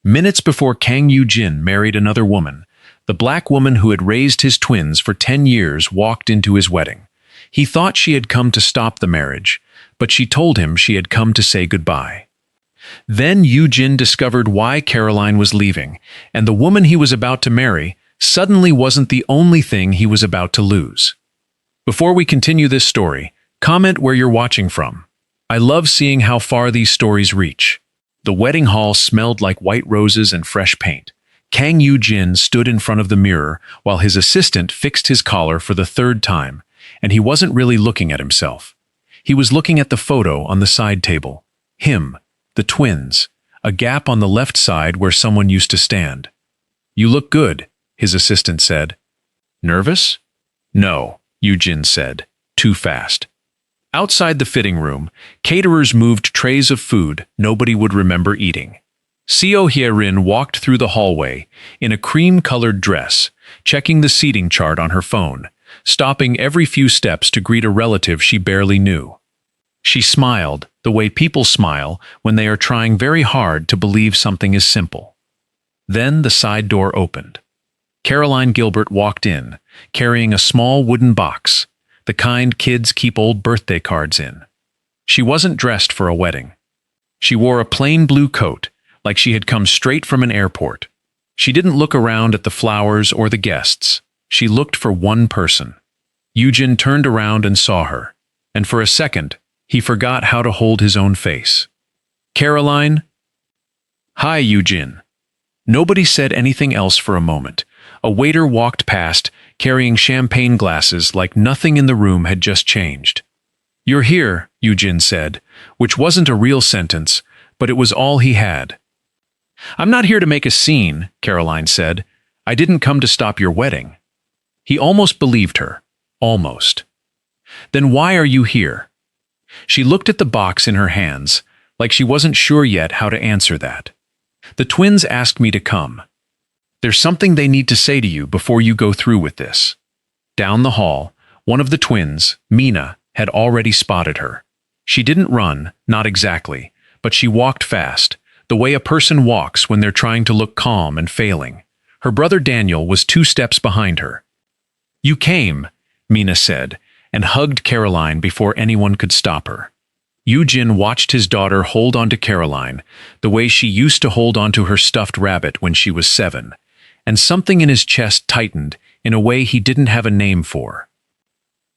Minutes before Kang Yu-jin married another woman, the black woman who had raised his twins for 10 years walked into his wedding. He thought she had come to stop the marriage, but she told him she had come to say goodbye. Then Yu-jin discovered why Caroline was leaving, and the woman he was about to marry suddenly wasn't the only thing he was about to lose. Before we continue this story, comment where you're watching from. I love seeing how far these stories reach. The wedding hall smelled like white roses and fresh paint. Kang Yu-jin stood in front of the mirror while his assistant fixed his collar for the third time, and he wasn't really looking at himself. He was looking at the photo on the side table. Him, the twins, a gap on the left side where someone used to stand. "You look good," his assistant said. "Nervous?" "No," Yu-jin said, too fast. Outside the fitting room, caterers moved trays of food nobody would remember eating. Hye-rin walked through the hallway in a cream-colored dress, checking the seating chart on her phone, stopping every few steps to greet a relative she barely knew. She smiled, the way people smile when they are trying very hard to believe something is simple. Then the side door opened. Caroline Gilbert walked in, carrying a small wooden box, the kind kids keep old birthday cards in. She wasn't dressed for a wedding. She wore a plain blue coat, like she had come straight from an airport. She didn't look around at the flowers or the guests. She looked for one person. Yu-jin turned around and saw her, and for a second, he forgot how to hold his own face. "Caroline?" "Hi, Yu-jin." Nobody said anything else for a moment. A waiter walked past, carrying champagne glasses like nothing in the room had just changed. "You're here," Yu-jin said, which wasn't a real sentence, but it was all he had. "I'm not here to make a scene," Caroline said. "I didn't come to stop your wedding." He almost believed her. Almost. "Then why are you here?" She looked at the box in her hands, like she wasn't sure yet how to answer that. "The twins asked me to come. There's something they need to say to you before you go through with this." Down the hall, one of the twins, Mina, had already spotted her. She didn't run, not exactly, but she walked fast, the way a person walks when they're trying to look calm and failing. Her brother Daniel was 2 steps behind her. "You came," Mina said, and hugged Caroline before anyone could stop her. Yu-jin watched his daughter hold on to Caroline, the way she used to hold on to her stuffed rabbit when she was 7, and something in his chest tightened in a way he didn't have a name for.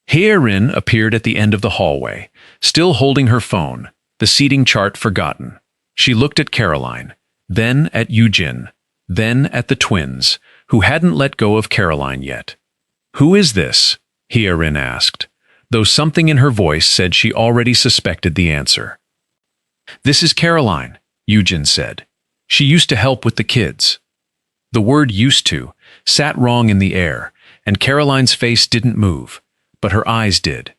Hye-rin appeared at the end of the hallway, still holding her phone, the seating chart forgotten. She looked at Caroline, then at Yu-jin, then at the twins, who hadn't let go of Caroline yet. "Who is this?" Hye-rin asked, though something in her voice said she already suspected the answer. "This is Caroline," Yu-jin said. "She used to help with the kids." The word "used to" sat wrong in the air, and Caroline's face didn't move, but her eyes did.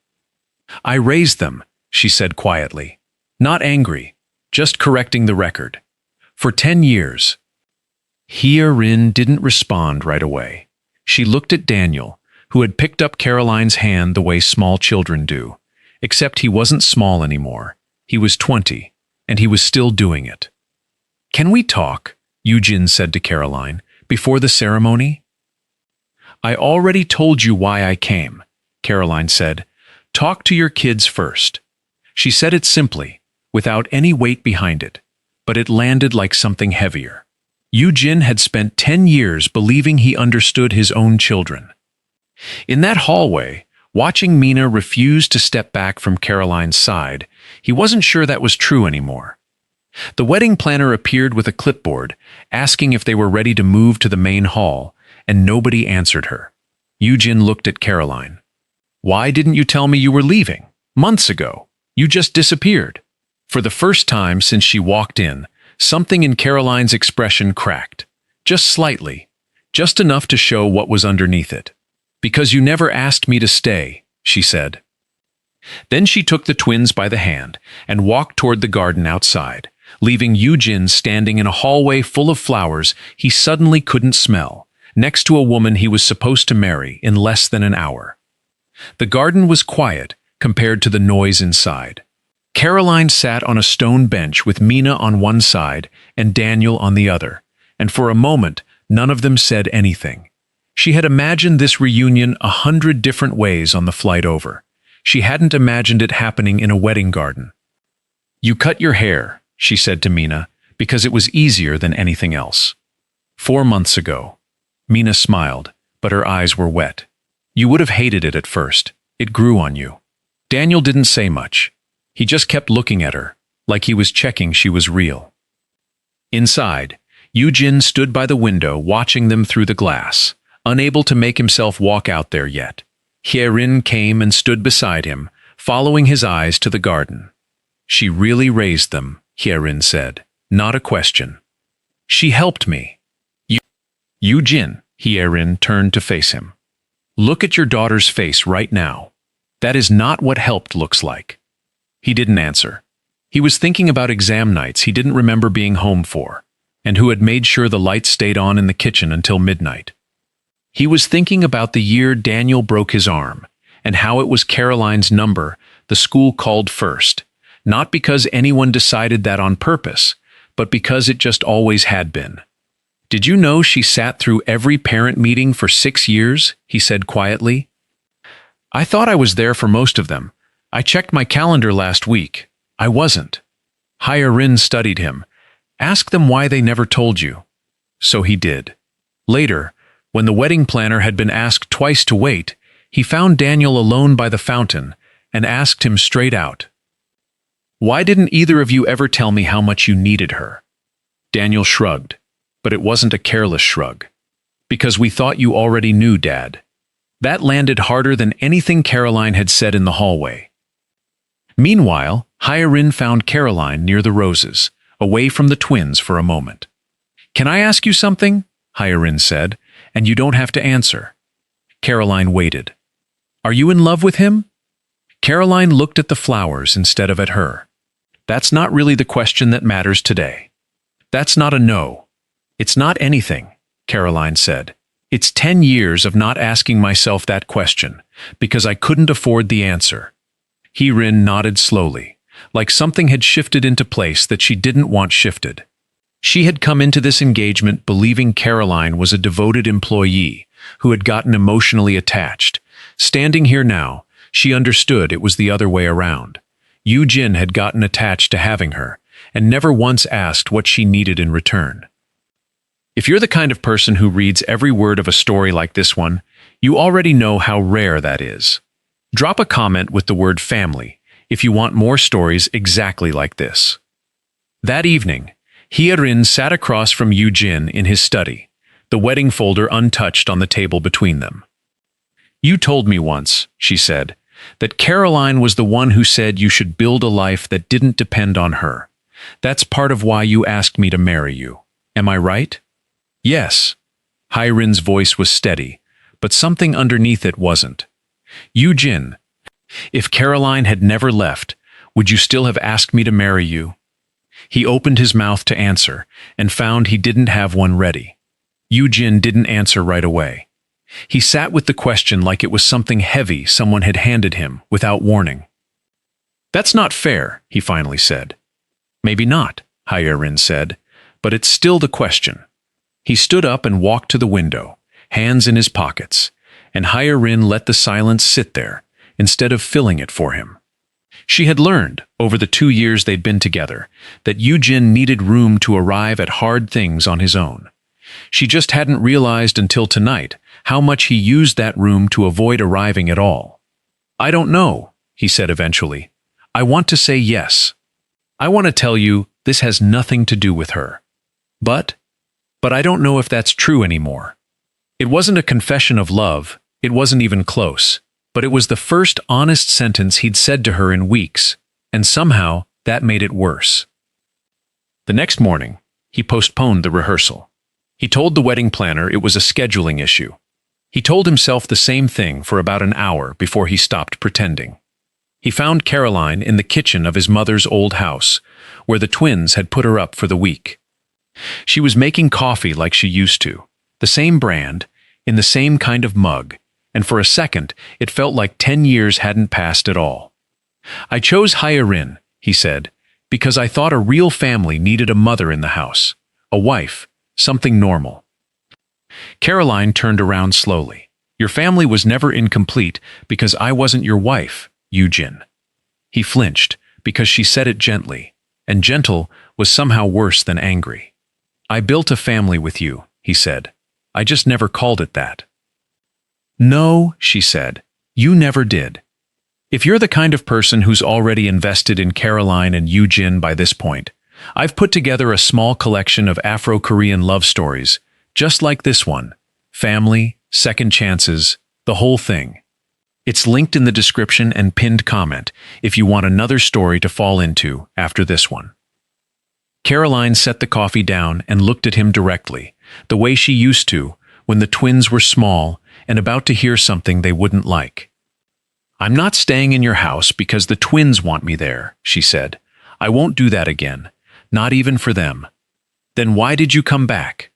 "I raised them," she said quietly. Not angry, just correcting the record. "For 10 years. Hye-rin didn't respond right away. She looked at Daniel, who had picked up Caroline's hand the way small children do, except he wasn't small anymore. He was 20, and he was still doing it. "Can we talk?" Yu-jin said to Caroline, "before the ceremony?" "I already told you why I came," Caroline said. "Talk to your kids first." She said it simply, without any weight behind it, but it landed like something heavier. Yu-jin had spent 10 years believing he understood his own children. In that hallway, watching Mina refuse to step back from Caroline's side, he wasn't sure that was true anymore. The wedding planner appeared with a clipboard, asking if they were ready to move to the main hall, and nobody answered her. Yu-jin looked at Caroline. "Why didn't you tell me you were leaving? Months ago. You just disappeared." For the first time since she walked in, something in Caroline's expression cracked. Just slightly. Just enough to show what was underneath it. "Because you never asked me to stay," she said. Then she took the twins by the hand and walked toward the garden outside, leaving Yu-jin standing in a hallway full of flowers he suddenly couldn't smell, next to a woman he was supposed to marry in less than an hour. The garden was quiet compared to the noise inside. Caroline sat on a stone bench with Mina on one side and Daniel on the other, and for a moment none of them said anything. She had imagined this reunion 100 different ways on the flight over. She hadn't imagined it happening in a wedding garden. "You cut your hair," she said to Mina, "because it was easier than anything else." 4 months ago. Mina smiled, but her eyes were wet. "You would have hated it at first. It grew on you." Daniel didn't say much. He just kept looking at her, like he was checking she was real. Inside, Yu-jin stood by the window watching them through the glass, unable to make himself walk out there yet. Hye-rin came and stood beside him, following his eyes to the garden. "She really raised them," Hye-rin said. "Not a question. She helped me." Yu-jin, Hye-rin turned to face him. "Look at your daughter's face right now. That is not what helped looks like." He didn't answer. He was thinking about exam nights he didn't remember being home for, and who had made sure the lights stayed on in the kitchen until midnight. He was thinking about the year Daniel broke his arm, and how it was Caroline's number the school called first, not because anyone decided that on purpose, but because it just always had been. "Did you know she sat through every parent meeting for 6 years?" he said quietly. "I thought I was there for most of them. I checked my calendar last week. I wasn't." Hye-rin studied him. "Ask them why they never told you." So he did. Later, when the wedding planner had been asked twice to wait, he found Daniel alone by the fountain and asked him straight out, "Why didn't either of you ever tell me how much you needed her?" Daniel shrugged, but it wasn't a careless shrug. "Because we thought you already knew, Dad." That landed harder than anything Caroline had said in the hallway. Meanwhile, Hye-rin found Caroline near the roses, away from the twins for a moment. "Can I ask you something?" Hye-rin said, "and you don't have to answer." Caroline waited. "Are you in love with him?" Caroline looked at the flowers instead of at her. "That's not really the question that matters today." "That's not a no. It's not anything," Caroline said. "It's 10 years of not asking myself that question, because I couldn't afford the answer." Hye-rin nodded slowly, like something had shifted into place that she didn't want shifted. She had come into this engagement believing Caroline was a devoted employee who had gotten emotionally attached. Standing here now, she understood it was the other way around. Yu-jin had gotten attached to having her, and never once asked what she needed in return. If you're the kind of person who reads every word of a story like this one, you already know how rare that is. Drop a comment with the word family if you want more stories exactly like this. That evening, Hye-rin sat across from Yu-jin in his study, the wedding folder untouched on the table between them. "You told me once," she said, "that Caroline was the one who said you should build a life that didn't depend on her. That's part of why you asked me to marry you. Am I right?" "Yes." Hye-rin's voice was steady, but something underneath it wasn't. "Yu-jin, if Caroline had never left, would you still have asked me to marry you?" He opened his mouth to answer, and found he didn't have one ready. Yu-jin didn't answer right away. He sat with the question like it was something heavy someone had handed him without warning. "That's not fair," he finally said. "Maybe not," Hye-rin said, "but it's still the question." He stood up and walked to the window, hands in his pockets, and Hye-rin let the silence sit there, instead of filling it for him. She had learned, over the 2 years they'd been together, that Yu-jin needed room to arrive at hard things on his own. She just hadn't realized until tonight how much he used that room to avoid arriving at all. "I don't know," he said eventually. "I want to say yes. I want to tell you this has nothing to do with her. But I don't know if that's true anymore." It wasn't a confession of love, it wasn't even close, but it was the first honest sentence he'd said to her in weeks, and somehow that made it worse. The next morning, he postponed the rehearsal. He told the wedding planner it was a scheduling issue. He told himself the same thing for about an hour before he stopped pretending. He found Caroline in the kitchen of his mother's old house, where the twins had put her up for the week. She was making coffee like she used to, the same brand, in the same kind of mug, and for a second it felt like 10 years hadn't passed at all. "I chose Hye-rin," he said, because I thought a real family needed a mother in the house. A wife, something normal. Caroline turned around slowly. Your family was never incomplete because I wasn't your wife, Yu-jin. He flinched because she said it gently, and gentle was somehow worse than angry. I built a family with you, he said. I just never called it that. No, she said, you never did. If you're the kind of person who's already invested in Caroline and Yu-jin by this point, I've put together a small collection of Afro-Korean love stories, just like this one. Family, second chances, the whole thing. It's linked in the description and pinned comment if you want another story to fall into after this one. Caroline set the coffee down and looked at him directly, the way she used to when the twins were small and about to hear something they wouldn't like. I'm not staying in your house because the twins want me there, she said. I won't do that again, not even for them. Then why did you come back?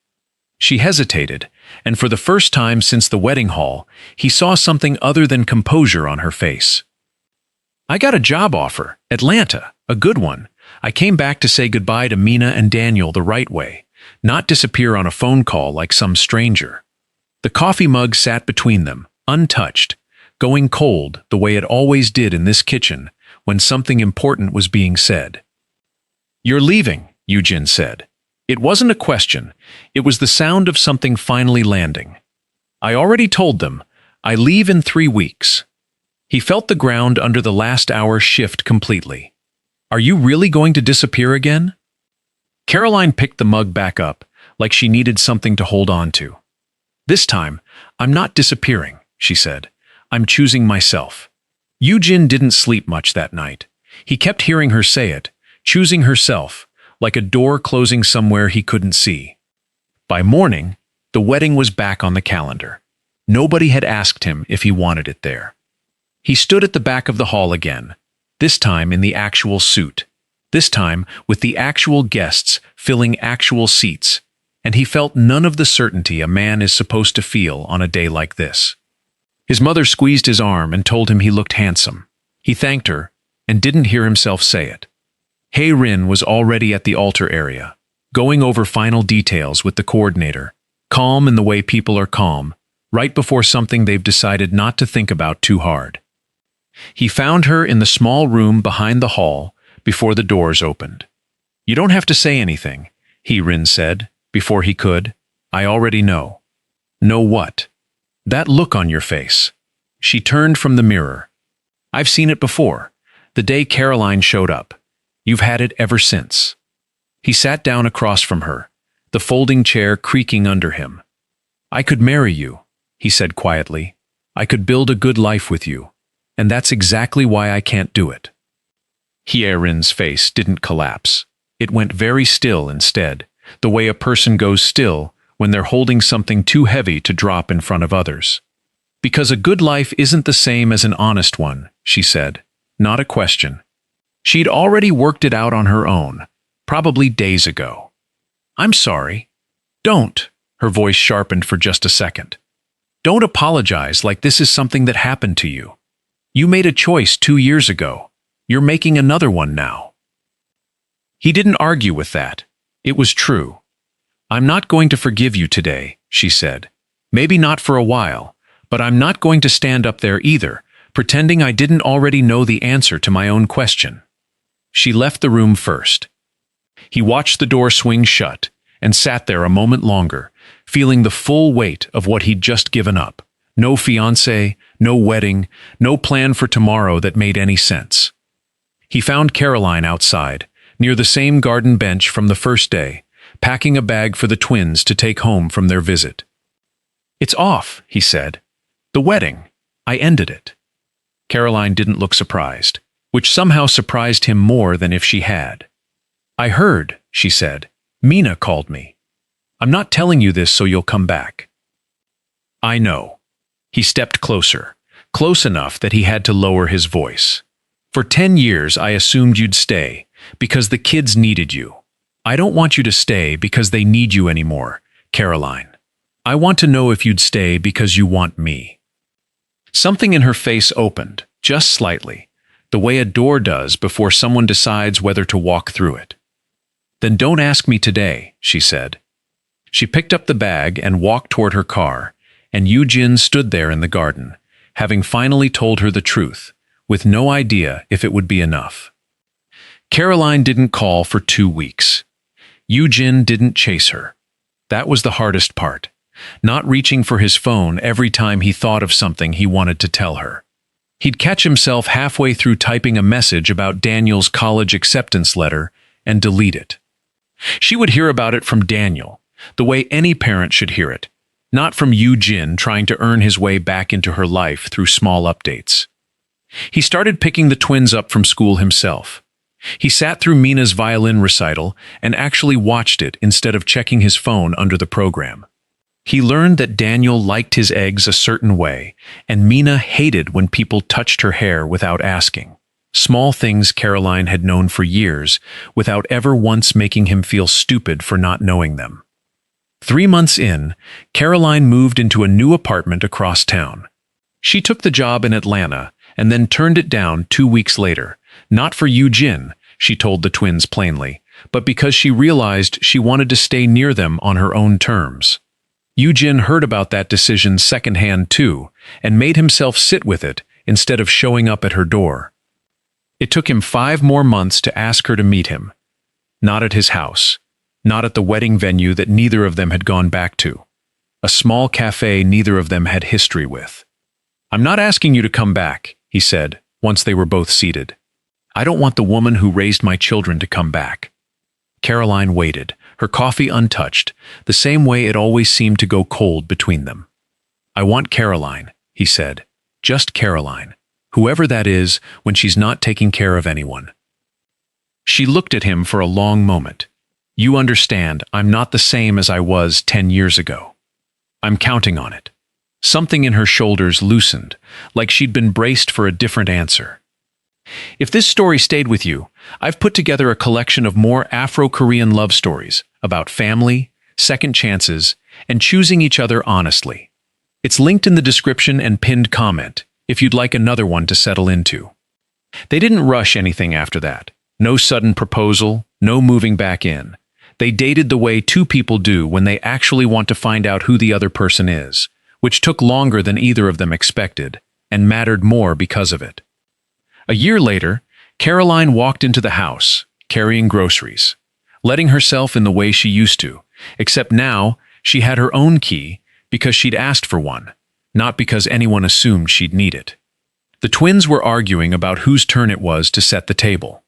She hesitated, and for the first time since the wedding hall, he saw something other than composure on her face. I got a job offer, Atlanta, a good one. I came back to say goodbye to Mina and Daniel the right way, not disappear on a phone call like some stranger. The coffee mug sat between them, untouched, going cold the way it always did in this kitchen when something important was being said. You're leaving, Yu-jin said. It wasn't a question, it was the sound of something finally landing. I already told them, I leave in 3 weeks. He felt the ground under the last hour shift completely. Are you really going to disappear again? Caroline picked the mug back up, like she needed something to hold on to. This time, I'm not disappearing, she said. I'm choosing myself. Yu-jin didn't sleep much that night. He kept hearing her say it, choosing herself, like a door closing somewhere he couldn't see. By morning, the wedding was back on the calendar. Nobody had asked him if he wanted it there. He stood at the back of the hall again, this time in the actual suit, this time with the actual guests filling actual seats, and he felt none of the certainty a man is supposed to feel on a day like this. His mother squeezed his arm and told him he looked handsome. He thanked her and didn't hear himself say it. Hye-rin was already at the altar area, going over final details with the coordinator, calm in the way people are calm, right before something they've decided not to think about too hard. He found her in the small room behind the hall before the doors opened. You don't have to say anything, Hye-rin said, before he could. I already know. Know what? That look on your face. She turned from the mirror. I've seen it before, the day Caroline showed up. You've had it ever since. He sat down across from her, the folding chair creaking under him. I could marry you, he said quietly. I could build a good life with you, and that's exactly why I can't do it. Hye-rin's face didn't collapse. It went very still instead, the way a person goes still when they're holding something too heavy to drop in front of others. Because a good life isn't the same as an honest one, she said, not a question. She'd already worked it out on her own, probably days ago. I'm sorry. Don't, her voice sharpened for just a second. Don't apologize like this is something that happened to you. You made a choice 2 years ago. You're making another one now. He didn't argue with that. It was true. I'm not going to forgive you today, she said. Maybe not for a while, but I'm not going to stand up there either, pretending I didn't already know the answer to my own question. She left the room first. He watched the door swing shut and sat there a moment longer, feeling the full weight of what he'd just given up. No fiancé, no wedding, no plan for tomorrow that made any sense. He found Caroline outside, near the same garden bench from the first day, packing a bag for the twins to take home from their visit. It's off, he said. The wedding. I ended it. Caroline didn't look surprised, which somehow surprised him more than if she had. I heard, she said. Mina called me. I'm not telling you this so you'll come back. I know. He stepped closer, close enough that he had to lower his voice. For 10 years I assumed you'd stay, because the kids needed you. I don't want you to stay because they need you anymore, Caroline. I want to know if you'd stay because you want me. Something in her face opened, just slightly. the way a door does before someone decides whether to walk through it. "Then don't ask me today," she said. She picked up the bag and walked toward her car, and Yu-jin stood there in the garden, having finally told her the truth, with no idea if it would be enough. Caroline didn't call for 2 weeks. Yu-jin didn't chase her. That was the hardest part, not reaching for his phone every time he thought of something he wanted to tell her. He'd catch himself halfway through typing a message about Daniel's college acceptance letter and delete it. She would hear about it from Daniel, the way any parent should hear it, not from Yu-jin trying to earn his way back into her life through small updates. He started picking the twins up from school himself. He sat through Mina's violin recital and actually watched it instead of checking his phone under the program. He learned that Daniel liked his eggs a certain way, and Mina hated when people touched her hair without asking. Small things Caroline had known for years, without ever once making him feel stupid for not knowing them. 3 months in, Caroline moved into a new apartment across town. She took the job in Atlanta and then turned it down 2 weeks later, not for Yu-jin, she told the twins plainly, but because she realized she wanted to stay near them on her own terms. Yu-jin heard about that decision secondhand too, and made himself sit with it instead of showing up at her door. It took him 5 more months to ask her to meet him. Not at his house, not at the wedding venue that neither of them had gone back to. A small cafe neither of them had history with. "I'm not asking you to come back," he said, once they were both seated. "I don't want the woman who raised my children to come back." Caroline waited, her coffee untouched, the same way it always seemed to go cold between them. "I want Caroline," he said. "Just Caroline. Whoever that is, when she's not taking care of anyone." She looked at him for a long moment. "You understand, I'm not the same as I was 10 years ago. I'm counting on it." Something in her shoulders loosened, like she'd been braced for a different answer. If this story stayed with you, I've put together a collection of more Afro-Korean love stories about family, second chances, and choosing each other honestly. It's linked in the description and pinned comment, if you'd like another one to settle into. They didn't rush anything after that. No sudden proposal, no moving back in. They dated the way 2 people do when they actually want to find out who the other person is, which took longer than either of them expected, and mattered more because of it. A year later, Caroline walked into the house, carrying groceries, letting herself in the way she used to, except now she had her own key because she'd asked for one, not because anyone assumed she'd need it. The twins were arguing about whose turn it was to set the table.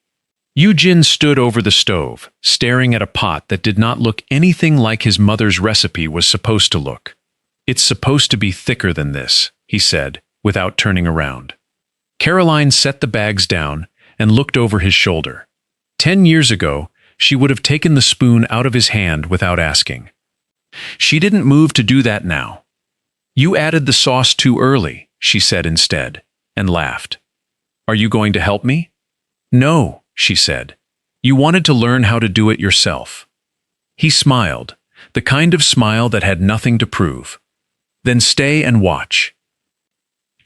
Yu-jin stood over the stove, staring at a pot that did not look anything like his mother's recipe was supposed to look. "It's supposed to be thicker than this," he said, without turning around. Caroline set the bags down and looked over his shoulder. 10 years ago, she would have taken the spoon out of his hand without asking. She didn't move to do that now. "You added the sauce too early," she said instead, and laughed. "Are you going to help me?" "No," she said. "You wanted to learn how to do it yourself." He smiled, the kind of smile that had nothing to prove. "Then stay and watch."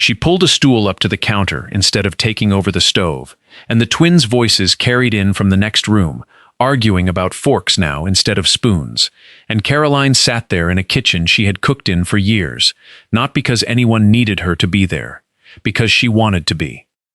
She pulled a stool up to the counter instead of taking over the stove, and the twins' voices carried in from the next room, arguing about forks now instead of spoons, and Caroline sat there in a kitchen she had cooked in for years, not because anyone needed her to be there, because she wanted to be.